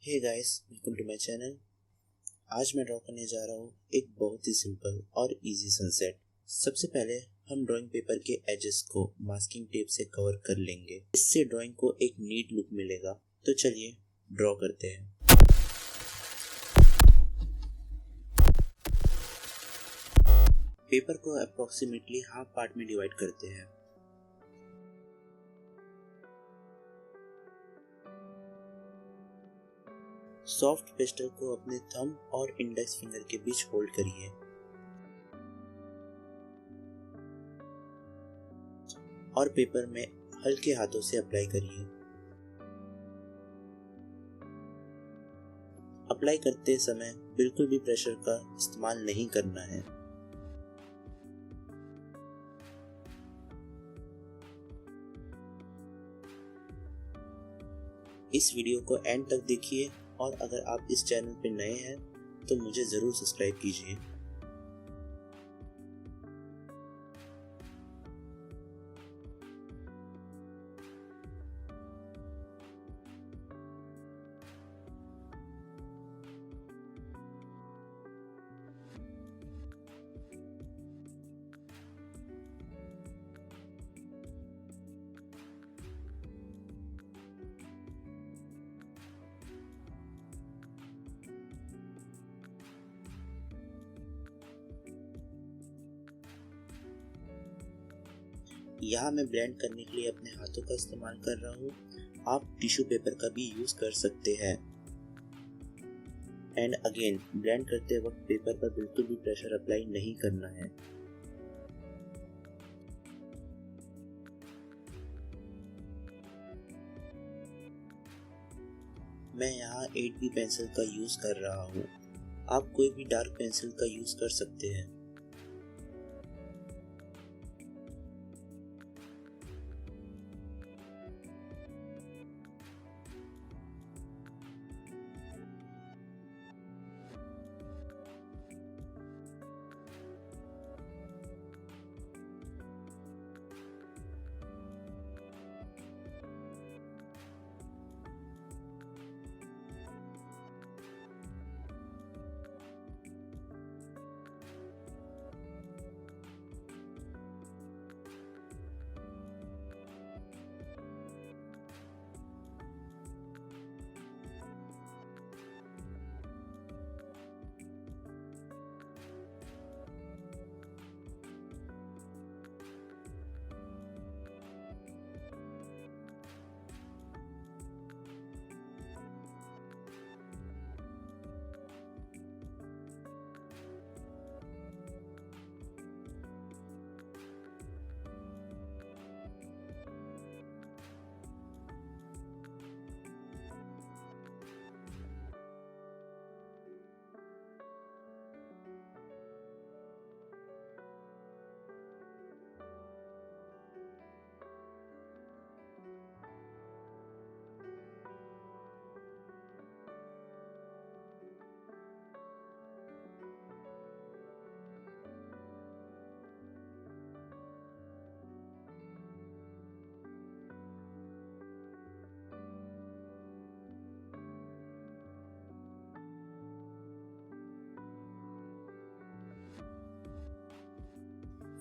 Hey guys, welcome to my channel. आज मैं draw करने जा रहा हूँ एक बहुत ही सिंपल और इजी सनसेट। सबसे पहले हम ड्राइंग पेपर के एजेस को मास्किंग टेप से कवर कर लेंगे। इससे ड्राइंग को एक नीट लुक मिलेगा। तो चलिए ड्रॉ करते हैं। पेपर को अप्रोक्सीमेटली हाफ पार्ट में डिवाइड करते हैं। सॉफ्ट पेस्टल को अपने थंब और इंडेक्स फिंगर के बीच होल्ड करिए और पेपर में हल्के हाथों से अप्लाई करिए। अप्लाई करते समय बिल्कुल भी प्रेशर का इस्तेमाल नहीं करना है। इस वीडियो को एंड तक देखिए और अगर आप इस चैनल पर नए हैं तो मुझे ज़रूर सब्सक्राइब कीजिए। यहाँ मैं ब्लेंड करने के लिए अपने हाथों का इस्तेमाल कर रहा हूँ। आप टिश्यू पेपर का भी यूज़ कर सकते हैं। एंड अगेन, ब्लेंड करते वक्त पेपर पर बिल्कुल भी प्रेशर अप्लाई नहीं करना है। मैं यहाँ 8B पेंसिल का यूज़ कर रहा हूँ। आप कोई भी डार्क पेंसिल का यूज़ कर सकते हैं।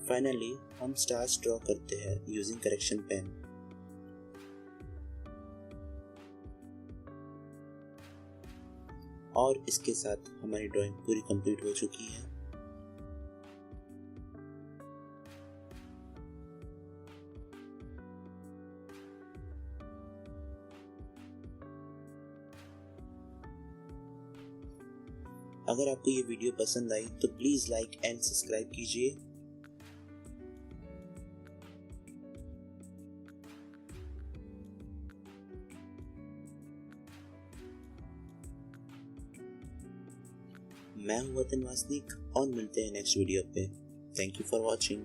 फाइनली हम स्टार्स ड्रॉ करते हैं यूजिंग करेक्शन पेन। और इसके साथ हमारी ड्राइंग पूरी कंप्लीट हो चुकी है। अगर आपको ये वीडियो पसंद आई तो प्लीज़ लाइक एंड सब्सक्राइब कीजिए। मैं हूँ वतन वासनिक और मिलते हैं नेक्स्ट वीडियो पे। Thank you for watching.